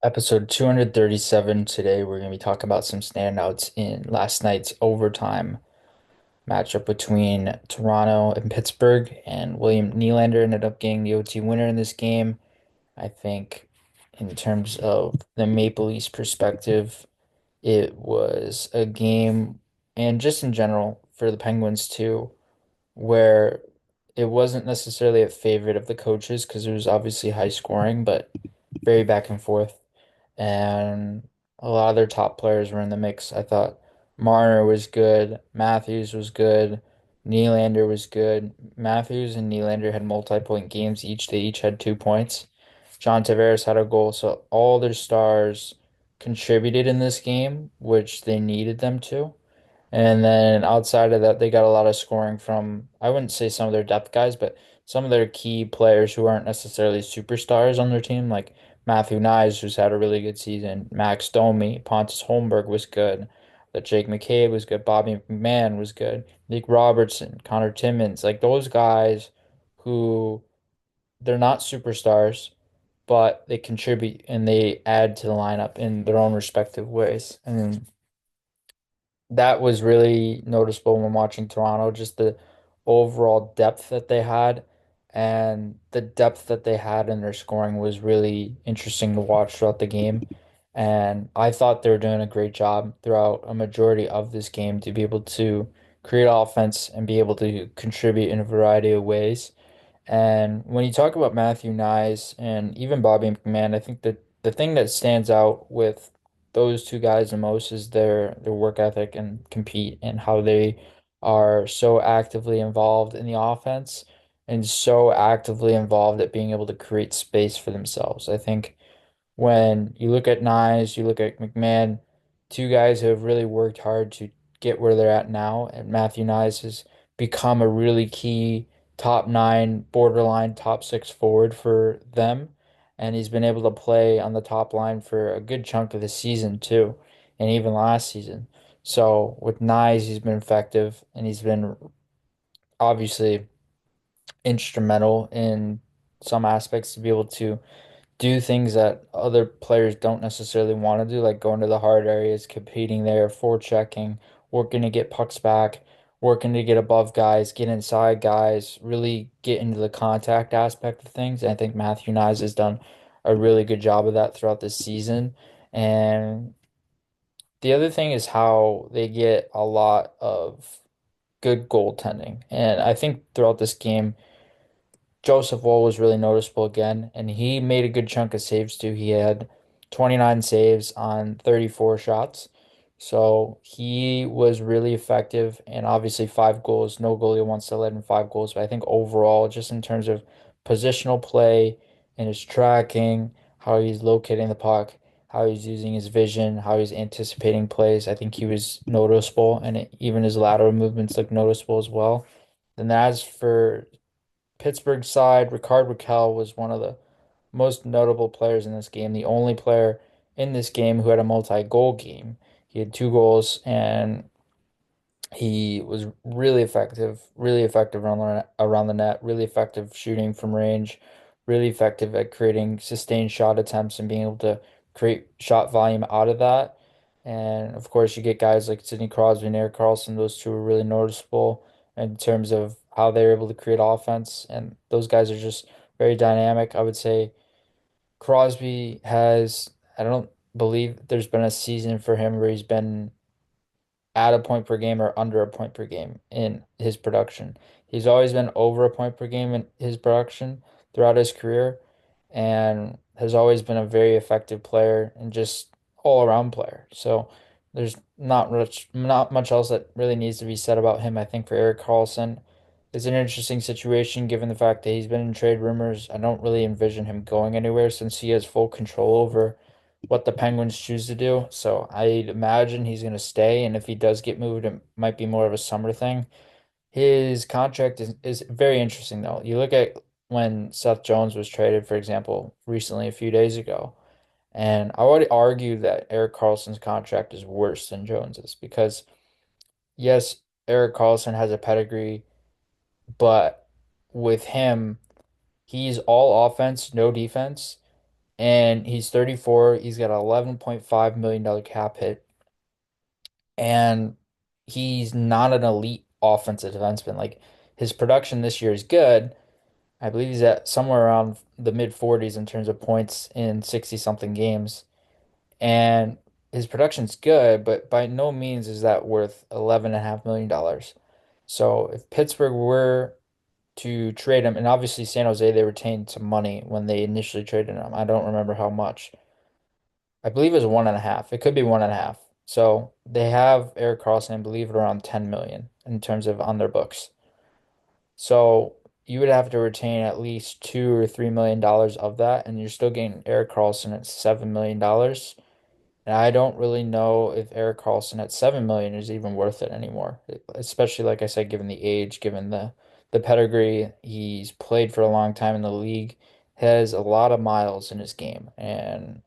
Episode 237. Today, we're going to be talking about some standouts in last night's overtime matchup between Toronto and Pittsburgh. And William Nylander ended up getting the OT winner in this game. I think, in terms of the Maple Leafs perspective, it was a game, and just in general for the Penguins too, where it wasn't necessarily a favorite of the coaches because it was obviously high scoring, but very back and forth. And a lot of their top players were in the mix. I thought Marner was good, Matthews was good, Nylander was good. Matthews and Nylander had multi-point games each. They each had 2 points. John Tavares had a goal, so all their stars contributed in this game, which they needed them to. And then outside of that, they got a lot of scoring from, I wouldn't say some of their depth guys, but some of their key players who aren't necessarily superstars on their team, like Matthew Nyes, who's had a really good season, Max Domi, Pontus Holmberg was good, that Jake McCabe was good, Bobby McMahon was good, Nick Robertson, Connor Timmins, like those guys who they're not superstars, but they contribute and they add to the lineup in their own respective ways. And that was really noticeable when watching Toronto, just the overall depth that they had and the depth that they had in their scoring was really interesting to watch throughout the game. And I thought they were doing a great job throughout a majority of this game to be able to create offense and be able to contribute in a variety of ways. And when you talk about Matthew Nyes and even Bobby McMahon, I think that the thing that stands out with those two guys the most is their work ethic and compete and how they are so actively involved in the offense and so actively involved at being able to create space for themselves. I think when you look at Nyes, you look at McMahon, two guys who have really worked hard to get where they're at now. And Matthew Nyes has become a really key top nine, borderline top six forward for them. And he's been able to play on the top line for a good chunk of the season too, and even last season. So with Nyes, he's been effective and he's been obviously instrumental in some aspects to be able to do things that other players don't necessarily want to do, like going to the hard areas, competing there, forechecking, working to get pucks back, working to get above guys, get inside guys, really get into the contact aspect of things. And I think Matthew Nyes has done a really good job of that throughout this season. And the other thing is how they get a lot of good goaltending. And I think throughout this game, Joseph Woll was really noticeable again, and he made a good chunk of saves too. He had 29 saves on 34 shots. So he was really effective, and obviously 5 goals. No goalie wants to let in 5 goals, but I think overall, just in terms of positional play and his tracking, how he's locating the puck, how he's using his vision, how he's anticipating plays, I think he was noticeable, and even his lateral movements look noticeable as well. And as for Pittsburgh side, Rickard Rakell was one of the most notable players in this game, the only player in this game who had a multi-goal game. He had 2 goals and he was really effective around the net, really effective shooting from range, really effective at creating sustained shot attempts and being able to create shot volume out of that. And of course, you get guys like Sidney Crosby and Erik Karlsson. Those two are really noticeable in terms of how they're able to create offense. And those guys are just very dynamic. I would say Crosby has, I don't believe there's been a season for him where he's been at a point per game or under a point per game in his production. He's always been over a point per game in his production throughout his career and has always been a very effective player and just all around player. So there's not much else that really needs to be said about him. I think for Erik Karlsson, it's an interesting situation given the fact that he's been in trade rumors. I don't really envision him going anywhere since he has full control over what the Penguins choose to do. So I'd imagine he's going to stay. And if he does get moved, it might be more of a summer thing. His contract is very interesting, though. You look at when Seth Jones was traded, for example, recently, a few days ago. And I would argue that Erik Karlsson's contract is worse than Jones's because, yes, Erik Karlsson has a pedigree, but with him, he's all offense, no defense. and he's 34. He's got an $11.5 million cap hit, and he's not an elite offensive defenseman. Like his production this year is good. I believe he's at somewhere around the mid 40s in terms of points in 60 something games. And his production's good, but by no means is that worth $11.5 million. So if Pittsburgh were to trade him, and obviously San Jose, they retained some money when they initially traded him. I don't remember how much. I believe it was 1.5. It could be 1.5. So they have Eric Carlson, I believe, at around 10 million in terms of on their books. So you would have to retain at least $2 or $3 million of that, and you're still getting Eric Carlson at $7 million. And I don't really know if Eric Carlson at 7 million is even worth it anymore. Especially like I said, given the age, given the pedigree, he's played for a long time in the league, has a lot of miles in his game, and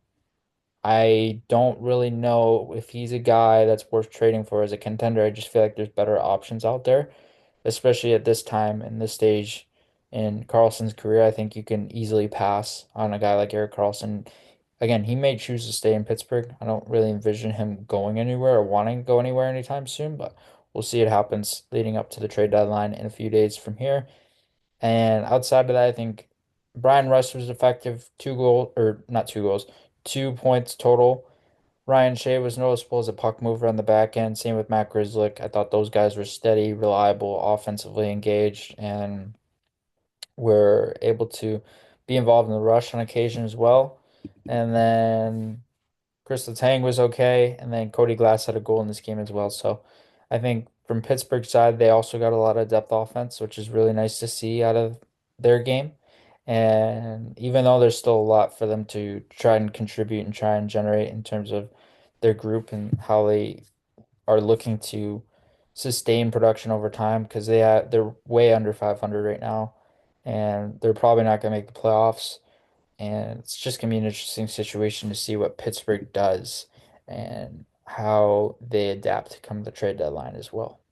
I don't really know if he's a guy that's worth trading for as a contender. I just feel like there's better options out there, especially at this time and this stage in Carlson's career. I think you can easily pass on a guy like Eric Carlson. Again, he may choose to stay in Pittsburgh. I don't really envision him going anywhere or wanting to go anywhere anytime soon, but we'll see what happens leading up to the trade deadline in a few days from here. And outside of that, I think Brian Russ was effective, 2 goals, or not 2 goals, 2 points total. Ryan Shea was noticeable as a puck mover on the back end. Same with Matt Grzelcyk. I thought those guys were steady, reliable, offensively engaged, and were able to be involved in the rush on occasion as well. And then Chris Letang was okay, and then Cody Glass had a goal in this game as well. So I think from Pittsburgh's side, they also got a lot of depth offense, which is really nice to see out of their game. And even though there's still a lot for them to try and contribute and try and generate in terms of their group and how they are looking to sustain production over time, because they're way under 500 right now, and they're probably not going to make the playoffs. And it's just going to be an interesting situation to see what Pittsburgh does and how they adapt come the trade deadline as well.